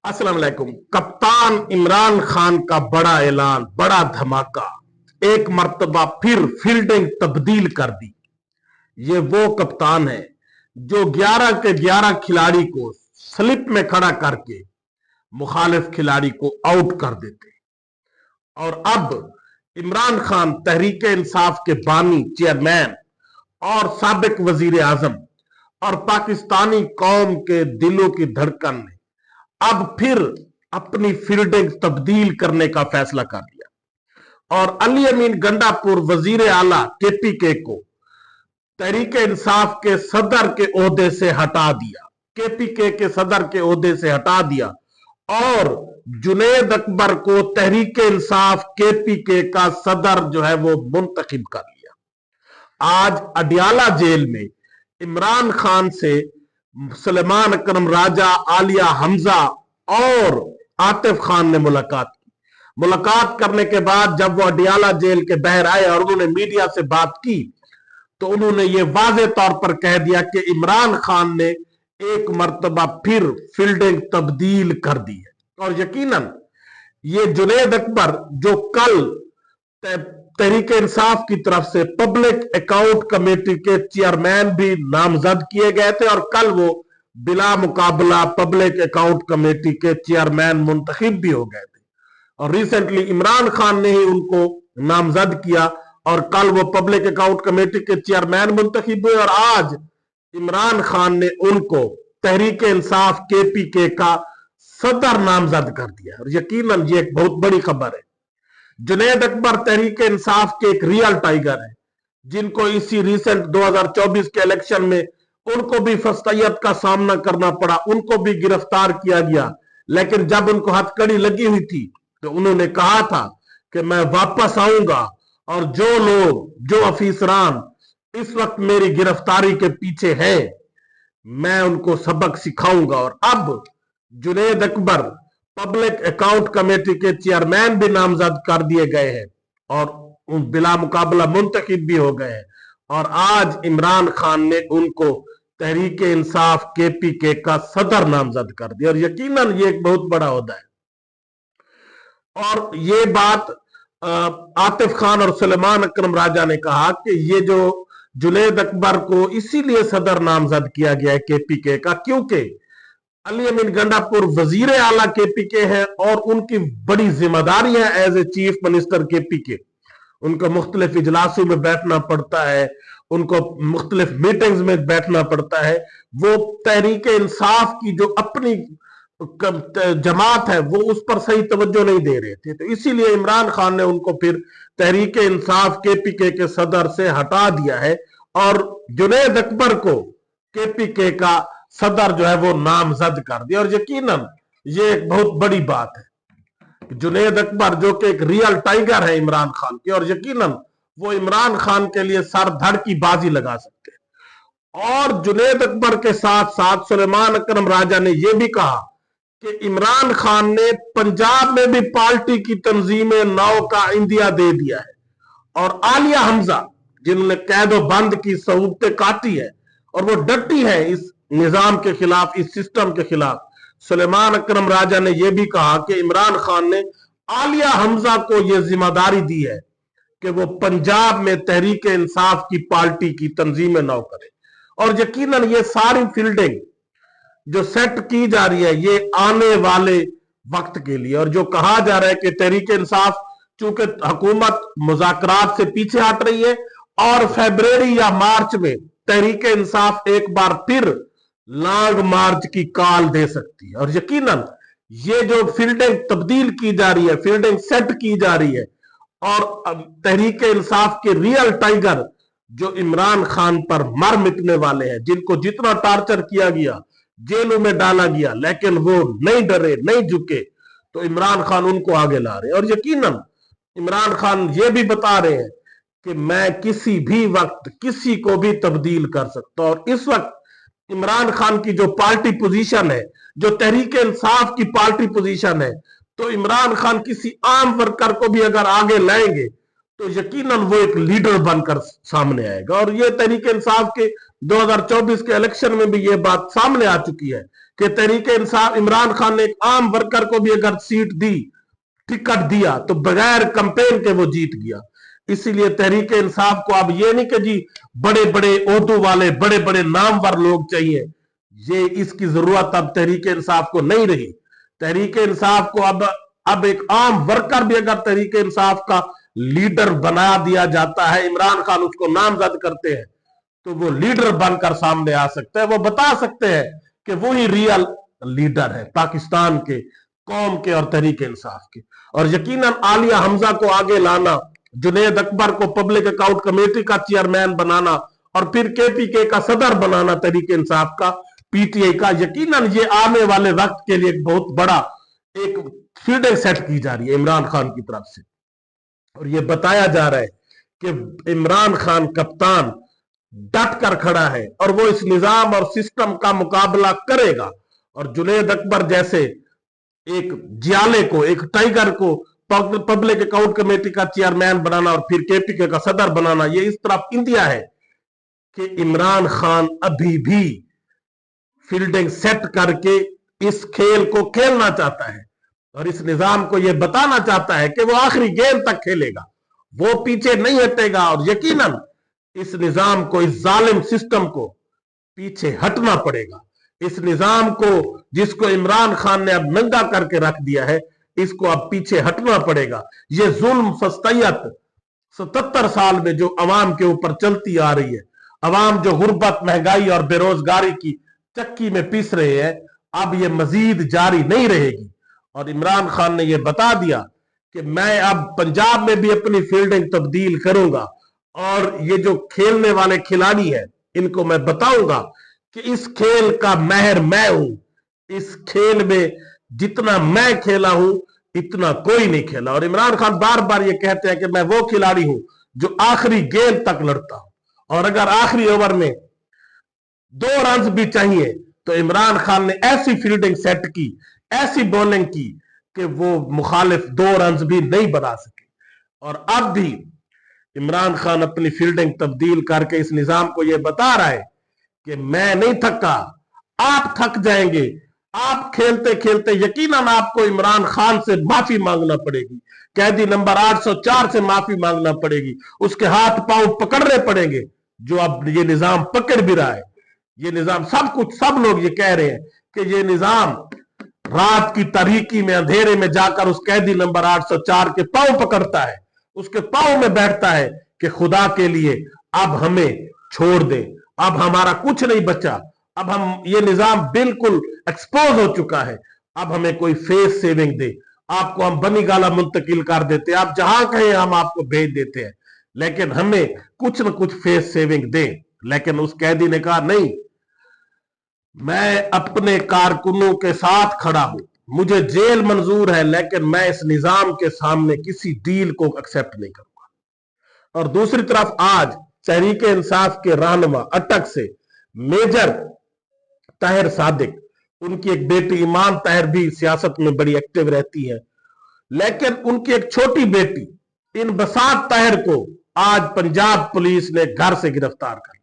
अस्सलाम वालेकुम। कप्तान इमरान खान का बड़ा ऐलान, बड़ा धमाका। एक मर्तबा फिर फील्डिंग तब्दील कर दी। ये वो कप्तान है जो 11 के 11 खिलाड़ी को स्लिप में खड़ा करके मुखालिफ खिलाड़ी को आउट कर देते। और अब इमरान खान तहरीक इंसाफ के बानी, चेयरमैन और साबिक वजीर आजम और पाकिस्तानी कौम के दिलों की धड़कन ने अब फिर अपनी फील्डिंग तब्दील करने का फैसला कर लिया और अली अमीन गंडापुर वजीर आला केपीके को तहरीक इंसाफ के सदर के ओहदे से हटा दिया, केपीके के सदर के ओहदे से हटा दिया और जुनेद अकबर को तहरीक इंसाफ केपीके का सदर जो है वो मुंतखब कर लिया। आज अडियाला जेल में इमरान खान से सुलेमान अकरम राजा, आलिया हमजा और आतिफ खान ने मुलाकात की। मुलाकात करने के बाद जब वो अडियाला जेल के बाहर आए और उन्होंने मीडिया से बात की तो उन्होंने ये वाज़े तौर पर कह दिया कि इमरान खान ने एक मर्तबा फिर फील्डिंग तब्दील कर दी है। और यकीनन ये जुनेद अकबर जो कल तहरीक इंसाफ की तरफ से पब्लिक अकाउंट कमेटी के चेयरमैन भी नामजद किए गए थे और कल वो बिला मुकाबला पब्लिक अकाउंट कमेटी के चेयरमैन मुंतखब भी हो गए थे और रिसेंटली इमरान खान ने ही उनको नामजद किया और कल वो पब्लिक अकाउंट कमेटी के चेयरमैन मुंतखब हुए और आज इमरान खान ने उनको तहरीक इंसाफ केपीके का सदर नामजद कर दिया। और यकीनन ये एक बहुत बड़ी खबर है। जुनेद अकबर तहरीक इंसाफ के एक रियल टाइगर है जिनको इसी रिसेंट 2024 के इलेक्शन में उनको भी फस्तैयत का सामना करना पड़ा, उनको भी गिरफ्तार किया गया, लेकिन जब उनको हथकड़ी लगी हुई थी तो उन्होंने कहा था कि मैं वापस आऊंगा और जो लोग, जो अफीसरान इस वक्त मेरी गिरफ्तारी के पीछे हैं मैं उनको सबक सिखाऊंगा। और अब Junaid Akbar public account committee के चेयरमैन भी नामजद कर दिए गए हैं और बिला मुकाबला मुंतखब भी हो गए हैं और आज इमरान खान ने उनको तहरीक इंसाफ केपीके का सदर नामजद कर दिया और यकीनन ये एक बहुत बड़ा ओहदा है। और ये बात आतिफ खान और सुलेमान अकरम राजा ने कहा कि ये जो जुनेद अकबर को इसीलिए सदर नामजद किया गया है केपीके का क्योंकि अली अमीन गंडापुर वजीर आला केपीके है और उनकी बड़ी जिम्मेदारी है as a chief minister KPK. उनको मुख्तलिफ इजलासों में बैठना पड़ता है, उनको मुख्तलिफ मीटिंग्स में बैठना पड़ता है। वो तहरीक इंसाफ की जो अपनी जमात है वो उस पर सही तवज्जो नहीं दे रहे थे, तो इसीलिए इमरान खान ने उनको फिर तहरीक इंसाफ केपीके के सदर से हटा दिया है और जुनेद अकबर को केपीके का सदर जो है वो नामजद कर दिया। और यकीनन ये एक बहुत बड़ी बात है। जुनेद अकबर जो कि एक रियल टाइगर है इमरान खान के और यकीनन वो इमरान खान के लिए सर धड़ की बाजी लगा सकते हैं। और जुनेद अकबर के साथ साथ सुलेमान अकरम राजा ने यह भी कहा कि इमरान खान ने पंजाब में भी पार्टी की तंजीम नौ का इंदिया दे दिया है और आलिया हमजा जिन्होंने कैदो बंद की सहूलतें काटी है और वो डटी है इस निजाम के खिलाफ, इस सिस्टम के खिलाफ। सुलेमान अकरम राजा ने यह भी कहा कि इमरान खान ने आलिया हमजा को यह जिम्मेदारी दी है कि वो पंजाब में तहरीक इंसाफ की पार्टी की तंजीम नौ करे और यकीनन ये सारी फील्डिंग जो सेट की जा रही है ये आने वाले वक्त के लिए। और जो कहा जा रहा है कि तहरीक इंसाफ चूंकि हुकूमत मुज़ाकरात से पीछे हट रही है और फरवरी या मार्च में तहरीक इंसाफ एक बार फिर लॉन्ग मार्च की कॉल दे सकती है। और यकीनन ये जो फील्डिंग तब्दील की जा रही है, फील्डिंग सेट की जा रही है और तहरीक इंसाफ के रियल टाइगर जो इमरान खान पर मर मिटने वाले हैं, जिनको जितना टार्चर किया गया, जेलों में डाला गया, लेकिन वो नहीं डरे, नहीं झुके, तो इमरान खान उनको आगे ला रहे हैं। और यकीनन इमरान खान ये भी बता रहे हैं कि मैं किसी भी वक्त किसी को भी तब्दील कर सकता हूं। और इस वक्त इमरान खान की जो पार्टी पोजीशन है, जो तहरीक इंसाफ की पार्टी पोजीशन है, तो इमरान खान किसी आम वर्कर को भी अगर आगे लाएंगे तो यकीनन वो एक लीडर बनकर सामने आएगा। और ये तहरीक इंसाफ के 2024 के इलेक्शन में भी ये बात सामने आ चुकी है कि तहरीके इंसाफ इमरान खान ने एक आम वर्कर को भी अगर सीट दी, टिकट दिया, तो बगैर कंपेन के वो जीत गया। इसीलिए तहरीके इंसाफ को अब ये नहीं कि जी बड़े बड़े ओहदों वाले बड़े बड़े नामवर लोग चाहिए, ये इसकी जरूरत अब तहरीके इंसाफ को नहीं रही। तहरीके इंसाफ को अब एक आम वर्कर भी अगर तहरीके इंसाफ का लीडर बना दिया जाता है, इमरान खान उसको नामजद करते हैं, तो वो लीडर बनकर सामने आ सकता है। वो बता सकते हैं कि वो ही रियल लीडर है पाकिस्तान के, कौम के और तहरीके इंसाफ के। और यकीनन आलिया हमजा को आगे लाना, जुनेद अकबर को पब्लिक अकाउंट कमेटी का चेयरमैन बनाना और फिर केपीके का सदर बनाना तहरीके इंसाफ का, पीटीआई का, यकीनन ये आने वाले वक्त के लिए एक बहुत बड़ा एक फील्डिंग सेट की जा रही है इमरान खान की तरफ से। और ये बताया जा रहा है कि इमरान खान कप्तान डट कर खड़ा है और वो इस निजाम और सिस्टम का मुकाबला करेगा। और जुनेद अकबर जैसे एक जियाले को, एक टाइगर को पब्लिक अकाउंट कमेटी का चेयरमैन बनाना और फिर केपीके का सदर बनाना, ये इस तरफ इंडिया है कि इमरान खान अभी भी फील्डिंग सेट करके इस खेल को खेलना चाहता है और इस निजाम को यह बताना चाहता है कि वो आखिरी गेंद तक खेलेगा, वो पीछे नहीं हटेगा। और यकीनन इस निजाम को, इस जालिम सिस्टम को पीछे हटना पड़ेगा। इस निजाम को जिसको इमरान खान ने अब नंगा करके रख दिया है, इसको अब पीछे हटना पड़ेगा। ये जुल्म फस्तैयत 77 साल में जो अवाम के ऊपर चलती आ रही है, अवाम जो गुर्बत, महंगाई और बेरोजगारी की चक्की में पीस रहे हैं, अब ये मजीद जारी नहीं रहेगी। और इमरान खान ने यह बता दिया कि मैं अब पंजाब में भी अपनी फील्डिंग तब्दील करूंगा और ये जो खेलने वाले खिलाड़ी हैं इनको मैं बताऊंगा कि इस खेल का महर मैं हूं। इस खेल में जितना मैं खेला हूं इतना कोई नहीं खेला। और इमरान खान बार बार ये कहते हैं कि मैं वो खिलाड़ी हूं जो आखिरी गेंद तक लड़ता हूं और अगर आखिरी ओवर में 2 रन भी चाहिए तो इमरान खान ने ऐसी फील्डिंग सेट की, ऐसी बॉलिंग की कि वो मुखालिफ 2 रन भी नहीं बना सके। और अब भी इमरान खान अपनी फील्डिंग तब्दील करके इस निजाम को यह बता रहा है कि मैं नहीं थका, आप थक जाएंगे। आप खेलते खेलते यकीनन आपको इमरान खान से माफी मांगना पड़ेगी, कैदी नंबर 804 से माफी मांगना पड़ेगी, उसके हाथ पांव पकड़ने पड़ेंगे जो अब ये निजाम पकड़ भी रहा है। ये निजाम सब लोग ये कह रहे हैं कि ये निजाम रात की तारीकी में, अंधेरे में जाकर उस कैदी नंबर 804 के पांव पकड़ता है, उसके पांव में बैठता है कि खुदा के लिए अब हमें छोड़ दे, अब हमारा कुछ नहीं बचा, अब हम ये निजाम बिल्कुल एक्सपोज हो चुका है, अब हमें कोई फेस सेविंग दे, आपको हम बनी गाला मुंतकिल कर देते हैं, आप जहां कहें हम आपको भेज देते हैं, लेकिन हमें कुछ न कुछ फेस सेविंग दे। लेकिन उस कैदी ने कहा नहीं, मैं अपने कारकुनों के साथ खड़ा हूं, मुझे जेल मंजूर है, लेकिन मैं इस निजाम के सामने किसी डील को एक्सेप्ट नहीं करूंगा। और दूसरी तरफ आज तहरीके इंसाफ के रहनुमा अटक से मेजर ताहिर सादिक, उनकी एक बेटी ईमान ताहिर भी सियासत में बड़ी एक्टिव रहती है, लेकिन उनकी एक छोटी बेटी इन बसात ताहिर को आज पंजाब पुलिस ने घर से गिरफ्तार कर लिया।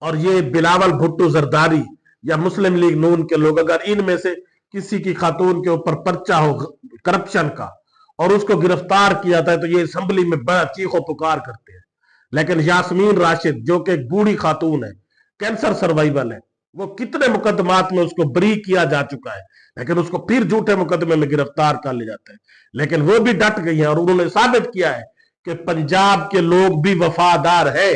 और ये बिलावल भुट्टो जरदारी या मुस्लिम लीग नून के लोग, अगर इनमें से किसी की खातून के ऊपर पर्चा हो करप्शन का और उसको गिरफ्तार किया जाता है तो ये असेंबली में बड़ा चीखो पुकार करते हैं। लेकिन यास्मीन राशिद जो कि एक बूढ़ी खातून है, कैंसर सर्वाइवल है, वो कितने मुकदमात में उसको बरी किया जा चुका है, लेकिन उसको फिर झूठे मुकदमे में गिरफ्तार कर लिया जाता है। लेकिन वो भी डट गई है और उन्होंने साबित किया है कि पंजाब के लोग भी वफादार है,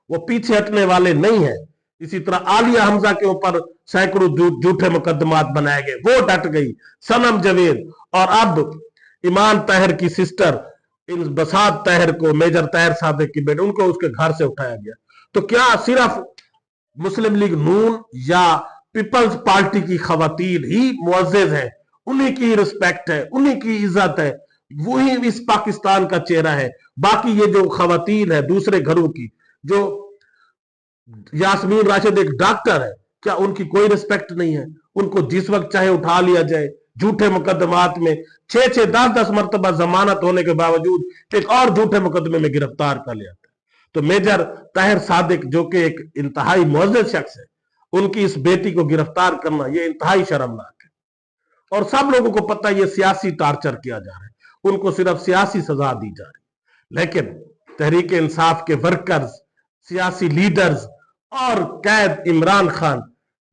वो पीछे हटने वाले नहीं है। इसी तरह आलिया हमजा के ऊपर सैकड़ों झूठे मुकदमात बनाए गए, वो डट गई। सनम जवेद और अब ईमान ताहिर की सिस्टर इन बसात ताहिर को, मेजर ताहिर सादिक की बेटे, उनको उसके घर से उठाया गया। तो क्या सिर्फ मुस्लिम लीग नून या पीपल्स पार्टी की खवातीन ही मुअज़्ज़िज़ है, उन्हीं की रिस्पेक्ट है, उन्हीं की इज्जत है, वही इस पाकिस्तान का चेहरा है? बाकी ये जो खवातीन है दूसरे घरों की, जो यास्मीन राशिद एक डॉक्टर है, क्या उनकी कोई रिस्पेक्ट नहीं है? उनको जिस वक्त चाहे उठा लिया जाए, झूठे मुकदमात में 6-6, 10-10 मरतबा जमानत होने के बावजूद एक और झूठे मुकदमे में गिरफ्तार कर लिया जाता है। तो मेजर ताहिर सादिक जो कि एक इंतहाई मुअज़्ज़िज़ शख्स है, उनकी इस बेटी को गिरफ्तार करना यह इंतहाई शर्मनाक है। और सब लोगों को पता है ये सियासी टार्चर किया जा रहा है, उनको सिर्फ सियासी सजा दी जा रही है। लेकिन तहरीक इंसाफ के वर्कर्स, सियासी लीडर्स और कैद इमरान खान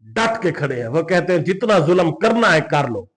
डट के खड़े हैं। वो कहते हैं जितना जुल्म करना है कर लो,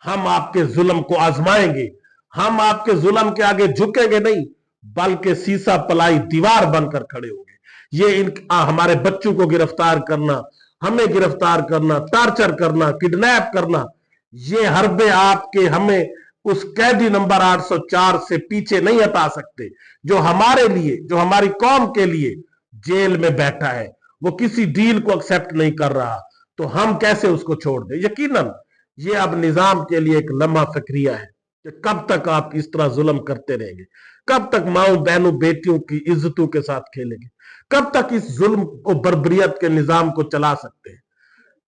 हम आपके जुल्म को आजमाएंगे, हम आपके जुल्म के आगे झुकेंगे नहीं, बल्कि सीसा पलाई दीवार बनकर खड़े होंगे। ये हमारे बच्चों को गिरफ्तार करना, हमें गिरफ्तार करना, टार्चर करना, किडनैप करना, ये हरबे आपके हमें उस कैदी नंबर 804 से पीछे नहीं हटा सकते, जो हमारे लिए, जो हमारी कौम के लिए जेल में बैठा है। वो किसी डील को एक्सेप्ट नहीं कर रहा, तो हम कैसे उसको छोड़ दें। यकीनन ये अब निजाम के लिए एक लम्हा फिक्रिया है कि कब तक आप इस तरह जुल्म करते रहेंगे, कब तक माओ बहनों बेटियों की इज्जतों के साथ खेलेंगे, कब तक इस जुल्म को, बर्बरियत के निजाम को चला सकते हैं।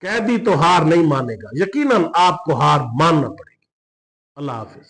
कैदी तो हार नहीं मानेगा, यकीनन आपको हार मानना पड़ेगी। अल्लाह हाफिज।